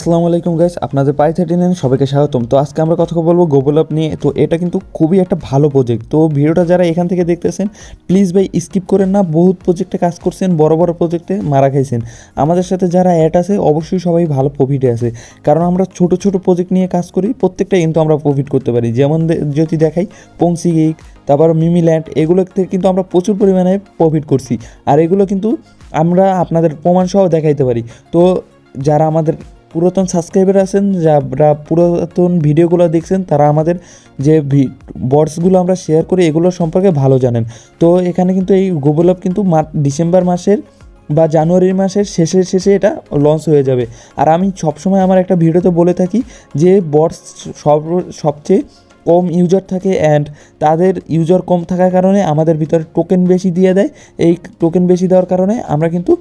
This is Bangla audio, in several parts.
আসসালামু আলাইকুম গাইস, আপনাদের পাই39 সবাইকে স্বাগতম। তো আজকে আমরা কথা বলবো গোবলপ নিয়ে। তো এটা কিন্তু খুবই একটা ভালো প্রজেক্ট। তো ভিডিওটা যারা এখান থেকে দেখতেছেন প্লিজ ভাই স্কিপ করেন না। বহুত প্রজেক্টে কাজ করছেন, বড় বড় প্রজেক্টে মারা খাইছেন। আমাদের সাথে যারা অ্যাড আছে অবশ্যই সবাই ভালো প্রফিটে আছে, কারণ আমরা ছোট ছোট প্রজেক্ট নিয়ে কাজ করি, প্রত্যেকটা কিন্তু আমরা প্রফিট করতে পারি। যেমন যদি দেখাই পংসি গিগ, তারপর মিমিল্যান্ড, এগুলো থেকে কিন্তু আমরা প্রচুর পরিমাণে প্রফিট করছি। আর এগুলো কিন্তু আমরা আপনাদের প্রমাণ সহ দেখাইতে পারি। তো যারা আমাদের পুরাতন সাবস্ক্রাইবার আছেন, যারা পুরাতন ভিডিওগুলো দেখছেন, তারা আমাদের যে বটসগুলো আমরা শেয়ার করি এগুলো সম্পর্কে ভালো জানেন। তো এখানে কিন্তু এই গোবলপ কিন্তু ডিসেম্বর মাসের বা জানুয়ারি মাসের শেষে এটা লঞ্চ হয়ে যাবে। আর আমি সবসময় আমার একটা ভিডিওতে বলে থাকি যে বটস সবচেয়ে কম ইউজার থাকে, অ্যান্ড তাদের ইউজার কম থাকার কারণে আমাদের ভিতরে টোকেন বেশি দিয়ে দেয়। এই টোকেন বেশি দেওয়ার কারণে আমরা কিন্তু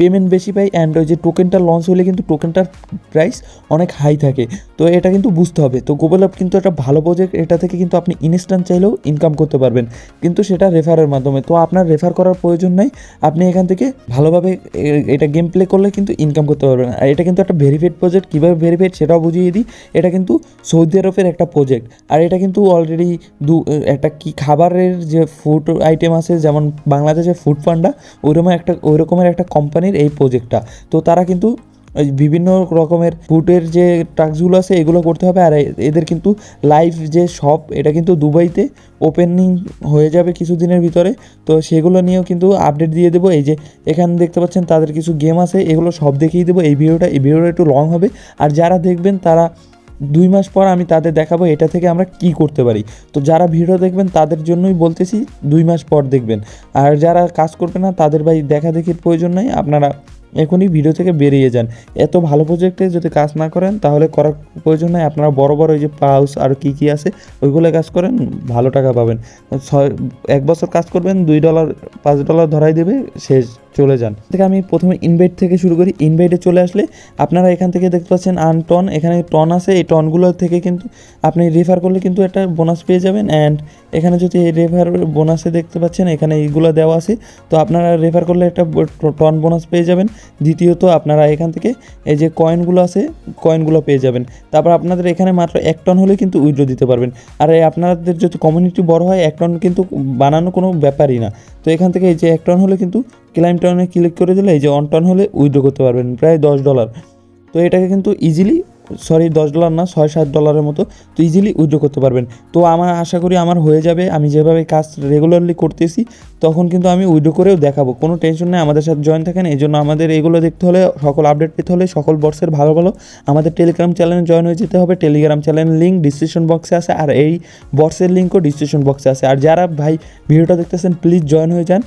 পেমেন্ট বেশি পাই, অ্যান্ড ওই যে টোকেনটা লঞ্চ হলে কিন্তু টোকেনটার প্রাইস অনেক হাই থাকে। তো এটা কিন্তু বুঝতে হবে। তো গোবলপ কিন্তু একটা ভালো প্রজেক্ট, এটা থেকে কিন্তু আপনি ইনস্ট্যান্ট চাইলেও ইনকাম করতে পারবেন, কিন্তু সেটা রেফারের মাধ্যমে। তো আপনার রেফার করার প্রয়োজন নাই, আপনি এখান থেকে ভালোভাবে এটা গেম প্লে করলে কিন্তু ইনকাম করতে পারবেন। আর এটা কিন্তু একটা ভেরিফাইড প্রজেক্ট। কীভাবে ভেরিফাইড সেটাও বুঝিয়ে দিই। এটা কিন্তু সৌদি আরবের একটা প্রজেক্ট, আর এটা কিন্তু অলরেডি একটা কি খাবারের যে ফুড আইটেম আছে, যেমন বাংলাদেশের ফুড পান্ডা, ওই রকমের একটা কোম্পানির এই প্রজেক্টটা। তো তারা কিন্তু বিভিন্ন রকমের ফুডের যে টাস্কগুলো আছে এগুলো করতে হবে। আর এদের কিন্তু লাইভ যে শপ, এটা কিন্তু দুবাইতে ওপেনিং হয়ে যাবে কিছুদিনের ভিতরে। তো সেগুলো নিয়েও কিন্তু আপডেট দিয়ে দেবো। এই যে এখানে দেখতে পাচ্ছেন তাদের কিছু গেম আছে, এগুলো সব দেখিয়ে দেবো। এই ভিডিওটা একটু লং হবে, আর যারা দেখবেন তারা 2 মাস পর আমি তাদের দেখাবো এটা থেকে আমরা কি করতে পারি। তো যারা ভিডিও দেখবেন তাদের জন্যই বলতেছি 2 মাস পর দেখবেন। আর যারা কাজ করবে না তাদের ভাই দেখা দেখির প্রয়োজন নাই, আপনারা এখনই ভিডিও থেকে বেরিয়ে যান। এত ভালো প্রজেক্টে যদি কাজ না করেন তাহলে করার প্রয়োজন নাই। আপনারা বড় বড় ওই যে পাউস আর কী আছে ওইগুলো কাজ করেন, ভালো টাকা পাবেন। 1 বছর কাজ করবেন, $2 $5 ধরাই দেবে, শেষ, চলে যান। থেকে আমি প্রথমে ইনভাইট থেকে শুরু করি। ইনভাইটে চলে আসলে আপনারা এখান থেকে দেখতে পাচ্ছেন আর্ন টন, এখানে টন আছে। এই টনগুলো থেকে কিন্তু আপনি রেফার করলে কিন্তু একটা বোনাস পেয়ে যাবেন। অ্যান্ড এখানে যদি এই রেফার বোনাসে দেখতে পাচ্ছেন এখানে এইগুলো দেওয়া আছে, তো আপনারা রেফার করলে একটা টন বোনাস পেয়ে যাবেন। দ্বিতীয়ত আপনারা এখান থেকে এই যে কয়েনগুলো আছে কয়েনগুলো পেয়ে যাবেন। তারপর আপনাদের এখানে মাত্র 1 টন হলে কিন্তু উইথড্র দিতে পারবেন। আর আপনাদের যদি কমিউনিটি বড় হয় 1 টন কিন্তু বানানো কোনো ব্যাপারই না। তো এখান থেকে এই যে 1 টন হলে কিন্তু ক্লাইম টনে ক্লিক করে দিলে এই যে 1 টন হলে উইথড্র করতে পারবেন প্রায় $10। তো এটাকে কিন্তু ইজিলি, $10 না, $6-7 মতো, তো ইজিলি উইথড্র করতে পারবেন। তো আমার আশা করি আমার হয়ে যাবে। আমি যেভাবে কাজ রেগুলারলি করতেছি তখন কিন্তু আমি উইথড্র করেও দেখাবো, কোনো টেনশন নেই। আমাদের সাথে জয়েন থাকেন। এই জন্য আমাদের এগুলো দেখতে হলে, সকল আপডেট পেতে হলে, সকল বটসের ভালো আমাদের টেলিগ্রাম চ্যানেলে জয়েন হয়ে যেতে হবে। টেলিগ্রাম চ্যানেলের লিঙ্ক ডিসক্রিপশন বক্সে আছে, আর এই বটসের লিঙ্কও ডিসক্রিপশন বক্সে আছে। আর যারা ভাই ভিডিওটা দেখতেছেন প্লিজ জয়েন হয়ে যান।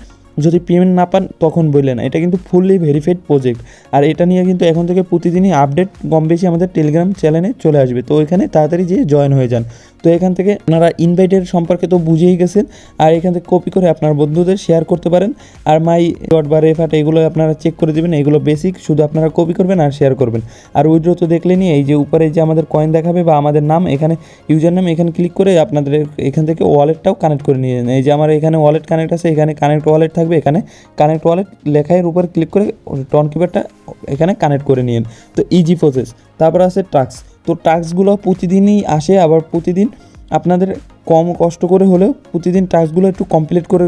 যদি পেমেন্ট না পান তখন বললেন, এটা কিন্তু ফুললি ভেরিফাইড প্রজেক্ট। আর এটা নিয়ে কিন্তু এখন থেকে প্রতিদিনই আপডেট কম বেশি আমাদের টেলিগ্রাম চ্যানেলে চলে আসবে। তো ওইখানে তাড়াতাড়ি যেয়ে জয়েন হয়ে যান। তো এখান থেকে আপনারা ইনভাইটের সম্পর্কে তো বুঝেই গেছেন, আর এখান থেকে কপি করে আপনার বন্ধুদের শেয়ার করতে পারেন। আর মাই ডট বা রেফাট এগুলো আপনারা চেক করে দেবেন, এগুলো বেসিক, শুধু আপনারা কপি করবেন আর শেয়ার করবেন। আর উইথড্র তো দেখলেনি, এই যে উপরে যে আমাদের কয়েন দেখাবে বা আমাদের নাম, এখানে ইউজার নাম, এখানে ক্লিক করে আপনাদের এখান থেকে ওয়ালেটটাও কানেক্ট করে নিয়ে যান। এই যে আমার এখানে ওয়ালেট কানেক্ট আছে, এখানে কানেক্ট ওয়ালেট থাকবে, এখানে কানেক্ট ওয়ালেট লেখার উপর ক্লিক করে টন কিপারটা এখানে কানেক্ট করে নিন। তো ইজি প্রসেস। তারপর আছে টাস্ক। তো টাস্কগুলো প্রতিদিনই আসে, আবার প্রতিদিন আপনাদের কম কষ্ট করে হলেও প্রতিদিন টাস্কগুলো একটু কমপ্লিট করে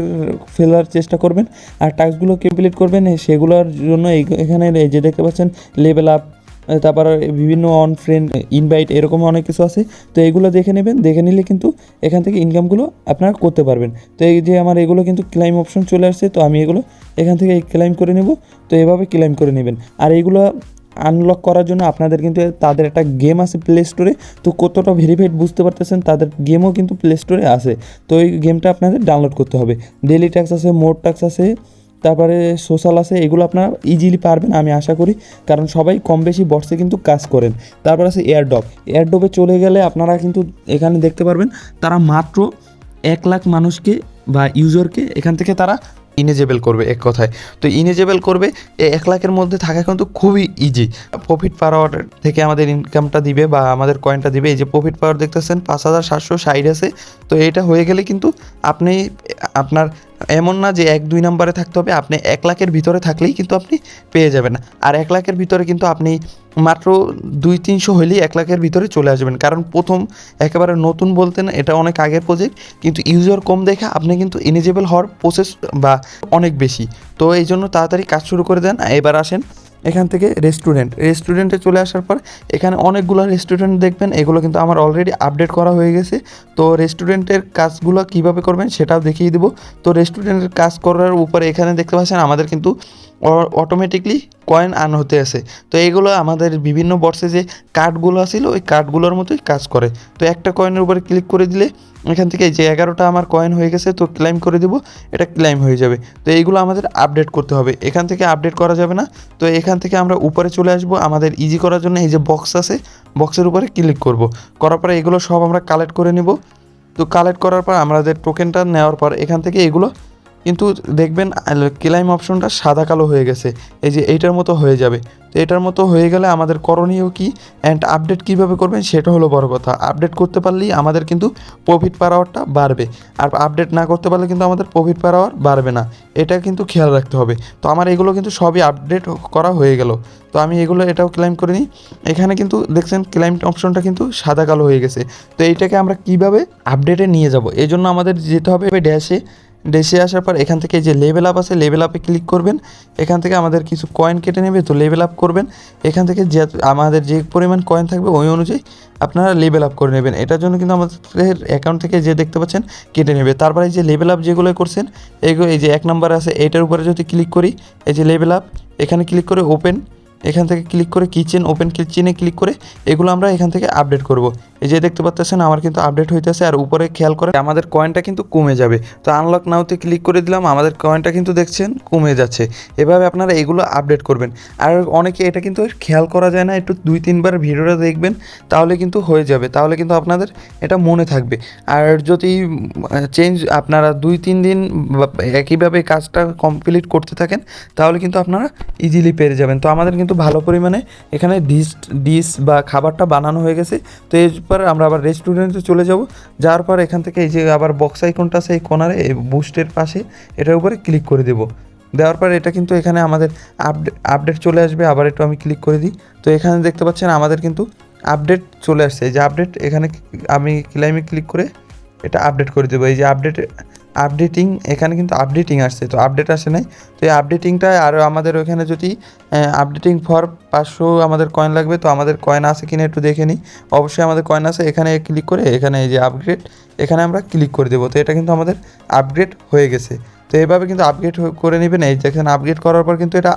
ফেলার চেষ্টা করবেন। আর টাস্কগুলো কমপ্লিট করবেন, সেগুলোর জন্য এখানে এই যে দেখতে পাচ্ছেন লেভেল আপ, তারপর বিভিন্ন অন ফ্রেন্ড ইনভাইট, এরকম অনেক কিছু আছে। তো এগুলো দেখে নেবেন, দেখে নিলে কিন্তু এখান থেকে ইনকামগুলো আপনারা করতে পারবেন। তো এই যে আমার এগুলো কিন্তু ক্লাইম অপশন চলে আসছে, তো আমি এগুলো এখান থেকে ক্লাইম করে নেব। তো এভাবে ক্লাইম করে নেবেন। আর এইগুলো আনলক করার জন্য আপনাদের কিন্তু তাদের একটা গেম আছে প্লে স্টোরে। তো কতটা ভেরিফাইড বুঝতে পারতেছেন, তাদের গেমও কিন্তু প্লে স্টোরে আছে। তো এই গেমটা আপনাদের ডাউনলোড করতে হবে। ডেলি টাস্ক আছে, মোড টাস্ক আছে, তারপরে সোশ্যাল আছে, এগুলো আপনারা ইজিলি পারবেন আমি আশা করি, কারণ সবাই কম বেশি বটসে কিন্তু কাজ করেন। তারপর আছে এয়ারড্রপে চলে গেলে আপনারা কিন্তু এখানে দেখতে পারবেন তারা মাত্র 1 লাখ মানুষকে বা ইউজারকে এখান থেকে তারা ইনেজেবল করবে, এক কথায়। তো ইনেজেবল করবে, 1 লাখের মধ্যে থাকা কিন্তু খুবই ইজি। প্রফিট পাওয়ার থেকে আমাদের ইনকামটা দিবে বা আমাদের কয়েনটা দিবে। এই যে প্রফিট পাওয়ার দেখতেছেন 5760 আছে। তো এটা হয়ে গেলে কিন্তু আপনি আপনার এমন না যে 1-2 নম্বরে থাকতে হবে, আপনি 1 লাখের ভিতরে থাকলেই কিন্তু আপনি পেয়ে যাবেন। আর 1 লাখের ভিতরে কিন্তু আপনি মাত্র 200-300 হইলেই 1 লাখের ভিতরে চলে আসবেন। কারণ প্রথম একেবারে নতুন বলতেন এটা অনেক আগের প্রজেক্ট, কিন্তু ইউজার কম দেখে আপনি কিন্তু এলিজিবল হওয়ার প্রসেস বা অনেক বেশি। তো এই জন্য তাড়াতাড়ি কাজ শুরু করে দেন। এবার আসেন এখান থেকে রেস্টুরেন্টে চলে আসার পর এখানে অনেকগুলো রেস্টুরেন্ট দেখবেন, এগুলো কিন্তু আমার অলরেডি আপডেট করা হয়ে গেছে। তো রেস্টুরেন্টের কাজগুলো কীভাবে করবেন সেটাও দেখিয়ে দেবো। তো রেস্টুরেন্টের কাজ করার উপরে এখানে দেখতে পাচ্ছেন আমাদের কিন্তু অটোমেটিকলি কয়েন আর্ন হতে আছে। তো এইগুলো আমাদের বিভিন্ন বর্ষে যে কার্ডগুলো ছিল ওই কার্ডগুলোর মতোই কাজ করে। তো একটা কয়েনের উপরে ক্লিক করে দিলে এখান থেকে যে 11টা আমার কয়েন হয়ে গেছে, তো ক্লাইম করে দেবো, এটা ক্লাইম হয়ে যাবে। তো এইগুলো আমাদের আপডেট করতে হবে, এখান থেকে আপডেট করা যাবে না। তো এখান থেকে আমরা উপরে চলে আসবো, আমাদের ইজি করার জন্য এই যে বক্স আছে, বক্সের উপরে ক্লিক করব, করার পরে এগুলো সব আমরা কালেক্ট করে নেব। তো কালেক্ট করার পর আমাদের টোকেনটা নেওয়ার পর এখান থেকে এগুলো কিন্তু দেখবেন ক্লাইম অপশনটা সাদা কালো হয়ে গেছে, এই যে এইটার মতো হয়ে যাবে। তো এটার মতো হয়ে গেলে আমাদের করণীয় কি অ্যান্ড আপডেট কীভাবে করবেন সেটা হলো বড় কথা। আপডেট করতে পারলেই আমাদের কিন্তু প্রফিট পার আওয়ারটা বাড়বে, আর আপডেট না করতে পারলে কিন্তু আমাদের প্রফিট পার আওয়ার বাড়বে না, এটা কিন্তু খেয়াল রাখতে হবে। তো আমার এগুলো কিন্তু সবই আপডেট করা হয়ে গেল। তো আমি এগুলো এটাও ক্লাইম করে নিই। এখানে কিন্তু দেখছেন ক্লাইম অপশনটা কিন্তু সাদা কালো হয়ে গেছে। তো এইটাকে আমরা কিভাবে আপডেটে নিয়ে যাব, এই জন্য আমাদের যেতে হবে ড্যাশে আসার পর এখান থেকে যে লেভেল আপ আছে, লেভেল আপে ক্লিক করবেন। এখান থেকে আমাদের কিছু কয়েন কেটে নেবে, তো লেভেল আপ করবেন। এখান থেকে যে আমাদের যে পরিমাণ কয়েন থাকবে ওই অনুযায়ী আপনারা লেভেল আপ করে নেবেন। এটার জন্য কিন্তু আমাদের অ্যাকাউন্ট থেকে যে দেখতে পাচ্ছেন কেটে নেবে। তারপরে এই যে লেভেল আপ যেগুলো করছেন এইগুলো, এই যে 1 নম্বর আছে এইটার উপরে যদি ক্লিক করি, এই যে লেভেল আপ, এখানে ক্লিক করে ওপেন, এখান থেকে ক্লিক করে কিচেন, ওপেন কিচেনে ক্লিক করে এগুলো আমরা এখান থেকে আপডেট করব। এই যে দেখতে পাচ্ছেন আমার কিন্তু আপডেট হইতেছে, আর উপরে খেয়াল করে আমাদের কয়েনটা কিন্তু কমে যাবে। তো আনলক নাওতে ক্লিক করে দিলাম, আমাদের কয়েনটা কিন্তু দেখছেন কমে যাচ্ছে। এভাবে আপনারা এগুলো আপডেট করবেন। আর অনেকে এটা কিন্তু খেয়াল করা যায় না, একটু 2-3 বার ভিডিওটা দেখবেন তাহলে কিন্তু হয়ে যাবে, তাহলে কিন্তু আপনাদের এটা মনে থাকবে। আর যদি চেঞ্জ আপনারা 2-3 দিন একইভাবে কাজটা কমপ্লিট করতে থাকেন তাহলে কিন্তু আপনারা ইজিলি পেরে যাবেন। তো আমাদের কিন্তু ভালো পরিমাণে এখানে ডিশ বা খাবারটা বানানো হয়ে গেছে। তো এরপর আমরা আবার রেস্টুরেন্টে চলে যাব। যাওয়ার পর এখান থেকে এই যে আবার বক্স আইকনটা আছে এই কর্নারে বুস্টের পাশে, এটার উপরে ক্লিক করে দেব। দেওয়ার পর এটা কিন্তু এখানে আমাদের আপডেট চলে আসবে। আবার একটু আমি ক্লিক করে দিই, তো এখানে দেখতে পাচ্ছেন আমাদের কিন্তু আপডেট চলে আসছে। এই যে আপডেট, এখানে আমি ক্লাইমে ক্লিক করে এটা আপডেট করে দেবো। এই যে আপডেটিং, এখানে কিন্তু আপডেটিং আসছে, তো আপডেট আসে নাই। তো এই আপডেটিংটা আরও আমাদের ওখানে যদি আপডেটিং ফর 500 আমাদের কয়েন লাগবে, তো আমাদের কয়েন আছে কিনা একটু দেখে নিই। অবশ্যই আমাদের কয়েন আছে, এখানে ক্লিক করে এখানে এই যে আপগ্রেড, এখানে আমরা ক্লিক করে দেবো। তো এটা কিন্তু আমাদের আপগ্রেড হয়ে গেছে। তো এইভাবে কিন্তু আপগ্রেড করে নেবেন। এই দেখেন আপগ্রেড করার পর কিন্তু এটা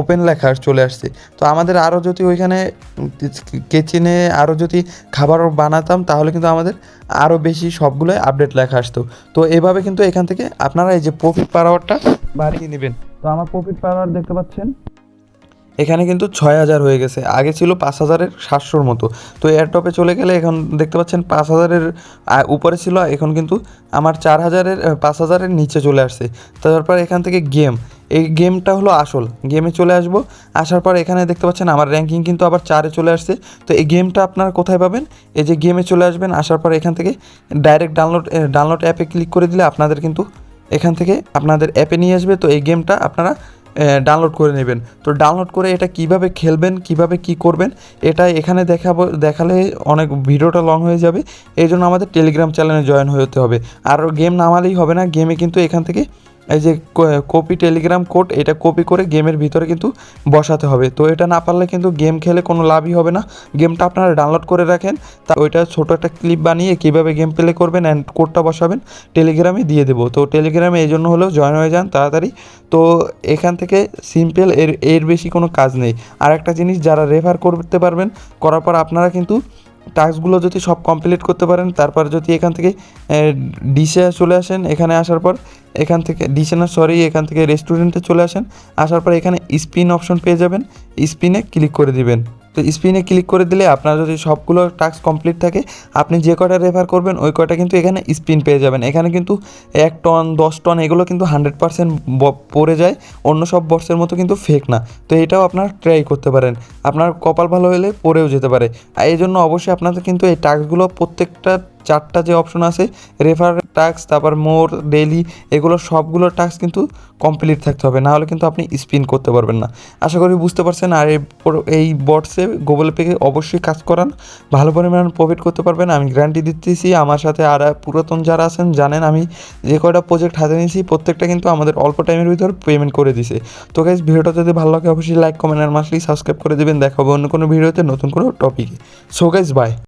ওপেন লেখা চলে আসছে। তো আমাদের আরও যদি ওইখানে কিচেনে আরও যদি খাবার বানাতাম তাহলে কিন্তু আমাদের আরও বেশি সবগুলোই আপডেট লেখা আসতো। তো এভাবে কিন্তু এখান থেকে আপনারা এই যে প্রফিট পার আওয়ারটা বাড়িয়ে নেবেন। তো আমার প্রফিট পার আওয়ার দেখতে পাচ্ছেন এখানে কিন্তু 6000 হয়ে গেছে, আগে ছিল 5700 মতো। তো এয়ারটপে চলে গেলে এখন দেখতে পাচ্ছেন 5000-এর উপরে ছিল, এখন কিন্তু আমার 5000-এর নিচে চলে আসছে। তারপর এখান থেকে এই গেমটা হলো আসল গেমে চলে আসবো। আসার পর এখানে দেখতে পাচ্ছেন আমার র্যাঙ্কিং কিন্তু আবার 4-এ চলে আসছে। তো এই গেমটা আপনারা কোথায় পাবেন, এই যে গেমে চলে আসবেন। আসার পর এখান থেকে ডাইরেক্ট ডাউনলোড অ্যাপে ক্লিক করে দিলে আপনাদের কিন্তু এখান থেকে আপনাদের অ্যাপে নিয়ে আসবে। তো এই গেমটা আপনারা ডাউনলোড করে নেবেন। তো ডাউনলোড করে এটা কিভাবে খেলবেন, কিভাবে কি করবেন, এটা এখানে দেখালে অনেক ভিডিওটা লং হয়ে যাবে। এই জন্য আমাদের টেলিগ্রাম চ্যানেলে জয়েন হতে হবে। আর গেম নামালেই হবে না, গেমে কিন্তু এখান থেকে এই যে কপি টেলিগ্রাম কোড, এটা কপি করে গেমের ভিতরে কিন্তু বসাতে হবে। তো এটা না পারলে কিন্তু গেম খেলে কোনো লাভই হবে না। গেমটা আপনারা ডাউনলোড করে রাখেন, তা ওইটা ছোটো একটা ক্লিপ বানিয়ে কীভাবে গেম প্লে করবেন অ্যান্ড কোডটা বসাবেন টেলিগ্রামে দিয়ে দেবো। তো টেলিগ্রামে এই জন্য হলেও জয়েন হয়ে যান তাড়াতাড়ি। তো এখান থেকে সিম্পল, এর বেশি কোনো কাজ নেই। আর একটা জিনিস, যারা রেফার করতে পারবেন, করার পর আপনারা কিন্তু টাস্কগুলো যদি সব কমপ্লিট করতে পারেন, তারপর যদি এখান থেকে ডিশে চলে আসেন, এখানে আসার পর এখান থেকে এখান থেকে রেস্টুরেন্টে চলে আসেন। আসার পর এখানে স্পিন অপশন পেয়ে যাবেন, স্পিনে ক্লিক করে দিবেন। তো স্পিনে ক্লিক করে দিলে আপনার যদি সবগুলো টাস্ক কমপ্লিট থাকে, আপনি যে কয়টা রেফার করবেন ওই কয়টা কিন্তু এখানে স্পিন পেয়ে যাবেন। এখানে কিন্তু 1 টন 10 টন এগুলো কিন্তু 100% পড়ে যায়, অন্য সব বক্সের মতো কিন্তু ফেক না। তো এটাও আপনারা ট্রাই করতে পারেন, আপনার কপাল ভালো হলে পড়েও যেতে পারে। আর এই জন্য অবশ্যই আপনাদের কিন্তু এই টাস্কগুলো প্রত্যেকটা 4টা যে অপশন আছে রেফার টাস্ক, তারপর মোর, ডেইলি, এগুলো সবগুলো টাস্ক কিন্তু কমপ্লিট থাকতে হবে, নাহলে কিন্তু আপনি স্পিন করতে পারবেন না। আশা করি বুঝতে পারছেন। আর এই বটসে গুগল পে অবশ্যই কাজ করান, ভালো পরিমাণ প্রফিট করতে পারবেন, আমি গ্যারান্টি দিতেছি। আমার সাথে আর পুরাতন যারা আছেন জানেন আমি যে কয়টা প্রজেক্ট হাতে নিয়েছি প্রত্যেকটা কিন্তু আমাদের অল্প টাইমের ভিতর পেমেন্ট করে দিছে। তো গাইজ ভিডিওটা যদি ভালো লাগে অবশ্যই লাইক, কমেন্ট আর মাসলি সাবস্ক্রাইব করে দেবেন। দেখা হবে অন্য কোনো ভিডিওতে নতুন কোনো টপিকে। So guys bye.